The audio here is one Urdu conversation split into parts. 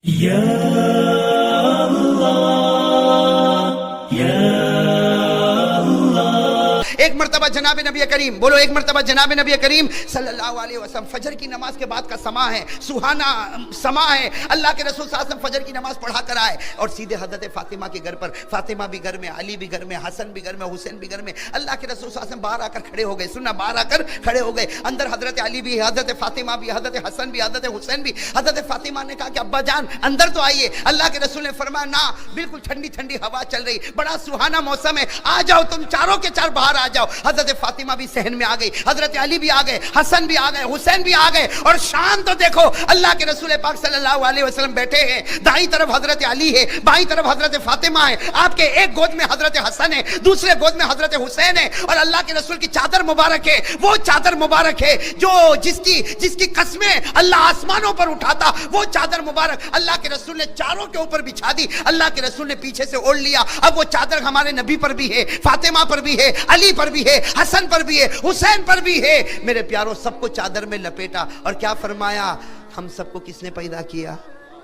یا اللہ یا ایک مرتبہ جناب نبی کریم، بولو ایک مرتبہ جناب نبی کریم صلی اللہ علیہ وسلم، فجر کی نماز کے بعد کا سما ہے، سہانا سما ہے، اللہ کے رسول صلی اللہ علیہ وسلم فجر کی نماز پڑھا کر آئے اور سیدھے حضرت فاطمہ کے گھر پر، فاطمہ بھی گھر میں، علی بھی گھر میں، حسن بھی گھر میں، حسین بھی گھر میں، اللہ کے رسول صلی اللہ علیہ وسلم باہر آ کر کھڑے ہو گئے، سننا، باہر آ کر کھڑے ہو گئے، اندر حضرت علی بھی، حضرت فاطمہ بھی، حضرت حسن بھی، حضرت حسین بھی۔ حضرت فاطمہ نے کہا کہ ابا جان اندر تو آئیے، اللہ کے رسول نے فرمایا نا، بالکل ٹھنڈی ٹھنڈی ہوا چل رہی، بڑا سہانا موسم ہے، آ جاؤ تم چاروں کے چار باہر آ جاؤ۔ حضرت فاطمہ بھی صحن میں آ گئی، حضرت علی بھی آ گئے، حسن بھی آ گئے، حسین بھی آ گئے، اور شان تو دیکھو، اللہ کے رسول پاک صلی اللہ علیہ وسلم بیٹھے ہیں، دائیں طرف حضرت علی ہے، بائیں طرف حضرت فاطمہ ہے، آپ کے ایک گود میں حضرت حسن ہے، دوسرے گود میں حضرت حسین ہے، اور اللہ کے رسول کی چادر مبارک ہے، وہ چادر مبارک ہے جو جس کی قسمیں اللہ آسمانوں پر اٹھاتا، وہ چادر مبارک اللہ کے رسول نے چاروں کے اوپر بچھا دی، اللہ کے رسول نے پیچھے سے اوڑھ لیا۔ اب وہ چادر ہمارے نبی پر بھی ہے، فاطمہ پر بھی ہے، علی پر بھی ہے، حسن پر بھی ہے، حسین پر بھی ہے، میرے پیاروں، سب کو چادر میں لپیٹا، اور کیا فرمایا؟ ہم سب کو کس نے پیدا کیا؟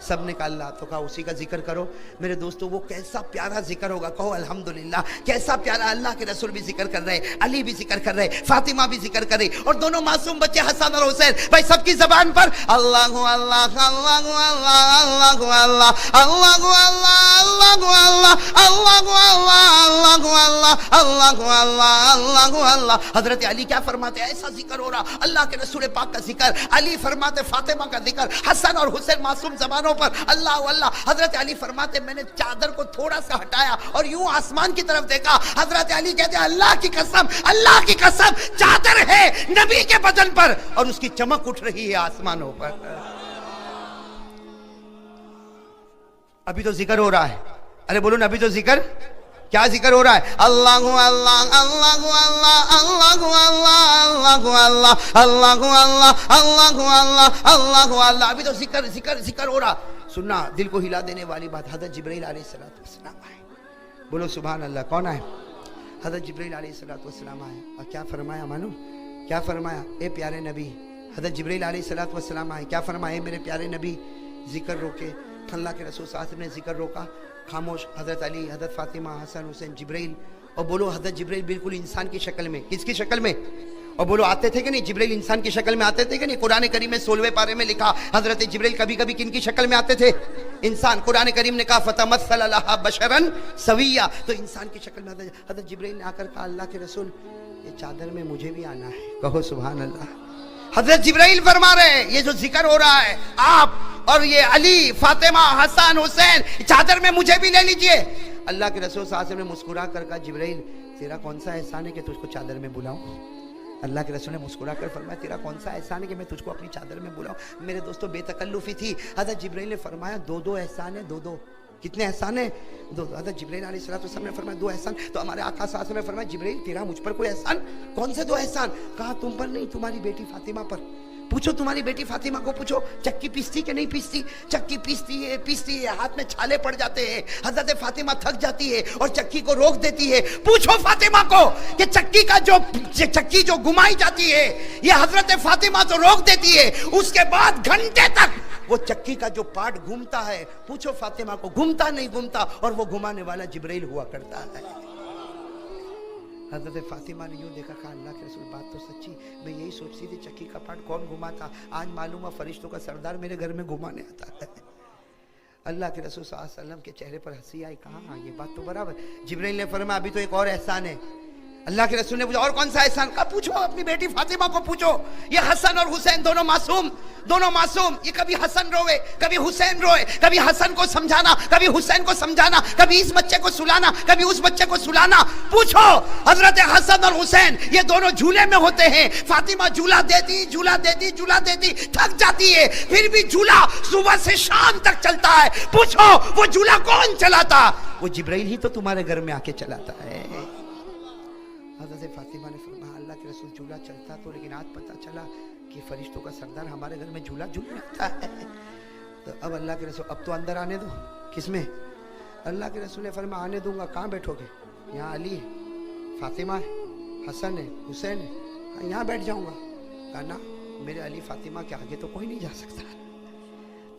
سب نے کہا اللہ، تو کہا اسی کا ذکر کرو۔ میرے دوستو، وہ کیسا پیارا ذکر ہوگا، کہو الحمدللہ، کیسا پیارا، اللہ کے رسول بھی ذکر کر رہے، علی بھی ذکر کر رہے، فاطمہ بھی ذکر کر رہی، اور دونوں معصوم بچے حسن اور حسین، بھائی سب کی زبان پر اللہ اللہ اللہ اللہ اللہ اللہ اللہ اللہ اللہ اللہ اللہ۔ حضرت علی کیا فرماتے؟ ایسا ذکر ہو رہا، اللہ کے رسول پاک کا ذکر، علی فرماتے فاطمہ کا ذکر، حسن اور حسین معصوم زبانوں پر اللہ اللہ۔ حضرت علی فرماتے میں نے چادر کو تھوڑا سا ہٹایا اور یوں آسمان کی طرف دیکھا، حضرت علی کہتے ہیں اللہ کی قسم، اللہ کی قسم، چادر ہے نبی کے بدن پر اور اس کی چمک اٹھ رہی ہے آسمانوں پر۔ ابھی تو ذکر ہو رہا ہے، ارے بولو نا، ابھی تو ذکر، کیا ذکر ہو رہا ہے؟ اللہ اللہ اللہ اللہ اللہ اللہ اللہ اللہ اللہ اللہ اللہ اللہ۔ ابھی تو ذکر ذکر ذکر ہو رہا۔ سننا، دل کو ہلا دینے والی بات، حضرت جبرائیل علیہ السلام آئے، بولو سبحان اللہ، کون آئے؟ حضرت جبرائیل علیہ السلام آئے، اور کیا فرمایا مانو؟ کیا فرمایا؟ اے پیارے نبی، حضرت جبرائیل علیہ السلام آئے، کیا فرمایا؟ اے میرے پیارے نبی، ذکر روکے۔ اللہ کے رسول صلی اللہ علیہ وسلم نے ذکر روکا، خاموش، حضرت علی، حضرت فاطمہ، حسن، حسین، جبرائیل، اور بولو حضرت جبرائیل بالکل انسان کی شکل میں، کس کی شکل میں؟ اور بولو آتے تھے کہ نہیں؟ جبرائیل انسان کی شکل میں آتے تھے کہ نہیں؟ قرآن کریم میں 16ویں پارے میں لکھا حضرت جبرائیل کبھی کبھی کن کی شکل میں آتے تھے؟ انسان۔ قرآن کریم نے کہا فَتَمَثَّلَ لَهَا بَشَرًا سَوِيًّا، تو انسان کی شکل میں حضرت جبرائیل نے آ کر کہا اللہ کے رسول یہ چادر میں مجھے بھی آنا ہے، کہو سبحان اللہ۔ حضرت جبرائیل فرما رہے ہیں یہ جو ذکر ہو رہا ہے، آپ اور یہ علی، فاطمہ، حسن، حسین، چادر میں مجھے بھی لے لیجئے۔ اللہ کے رسول صلی اللہ علیہ وسلم نے مسکرا کر کہا جبرائیل تیرا کون سا احسان ہے کہ تجھ کو چادر میں بلاؤں؟ اللہ کے رسول نے مسکرا کر فرمایا تیرا کون سا احسان ہے کہ میں تجھ کو اپنی چادر میں بلاؤں؟ میرے دوستو، بے تکلفی تھی۔ حضرت جبرائیل نے فرمایا دو احسان ہے، دو۔ کتنے احسان ہیں؟ دو۔ حضرت جبرائیل علیہ السلام نے فرمایا 2 احسان، تو ہمارے آقا صلی اللہ علیہ وسلم نے فرمایا جبرائیل تیرا مجھ پر کوئی احسان؟ کون سے 2 احسان؟ کہا تم پر نہیں، تمہاری بیٹی فاطمہ پر۔ پوچھو تمہاری بیٹی فاطمہ کو، پوچھو چکی پیستی کہ نہیں پیستی؟ چکی پیستی ہے، ہاتھ میں چھالے پڑ جاتے ہیں، حضرت فاطمہ تھک جاتی ہے اور چکی کو روک دیتی ہے۔ پوچھو فاطمہ کو کہ چکی جو گھمائی جاتی ہے یہ حضرت فاطمہ تو روک دیتی ہے، اس کے بعد گھنٹے تک وہ چکی کا جو پارٹ گھومتا ہے، پوچھو فاطمہ کو گھومتا نہیں گھومتا، اور وہ گھمانے والا جبرائیل ہوا کرتا ہے۔ حضرت فاطمہ نے یوں دیکھا، کہا اللہ کے رسول بات تو سچی، میں یہی سوچتی تھی چکی کا پارٹ کون گھماتا، آج معلوم ہے فرشتوں کا سردار میرے گھر میں گھمانے آتا ہے۔ اللہ کے رسول صلی اللہ علیہ وسلم کے چہرے پر ہنسی آئی، کہا ہاں یہ بات تو برابر۔ جبرائیل نے فرمایا ابھی تو ایک اور احسان ہے۔ اللہ کے رسول نے پوچھا اور کون سا احسان؟ کہا پوچھو اپنی بیٹی فاطمہ کو پوچھو، یہ حسن اور حسین دونوں معصوم، یہ کبھی حسن روئے کبھی حسین روئے، کبھی حسن کو سمجھانا کبھی حسین کو سمجھانا، کبھی اس بچے کو سلانا کبھی اس بچے کو سلانا۔ پوچھو حضرت حسن اور حسین یہ دونوں جھولے میں ہوتے ہیں، فاطمہ جھولا دیتی تھک جاتی ہے، پھر بھی جھولا صبح سے شام تک چلتا ہے۔ پوچھو وہ جھولا کون چلاتا؟ وہ جبرائیل ہی تو تمہارے گھر میں آ کے چلاتا ہے۔ حضرت فاطمہ نے فرمایا اللہ کے رسول جھولا چلتا تو، لیکن آج پتہ چلا کہ فرشتوں کا سردار ہمارے گھر میں جھولا جھولنے آتا ہے۔ تو اب اللہ کے رسول اب تو اندر آنے دو۔ کس میں؟ اللہ کے رسول نے فرمایا آنے دوں گا، کہاں بیٹھو گے؟ یہاں علی ہے، فاطمہ ہے، حسن ہے، حسین ہے، یہاں بیٹھ جاؤں گا۔ کہا نا، میرے علی فاطمہ کے آگے تو کوئی نہیں جا سکتا۔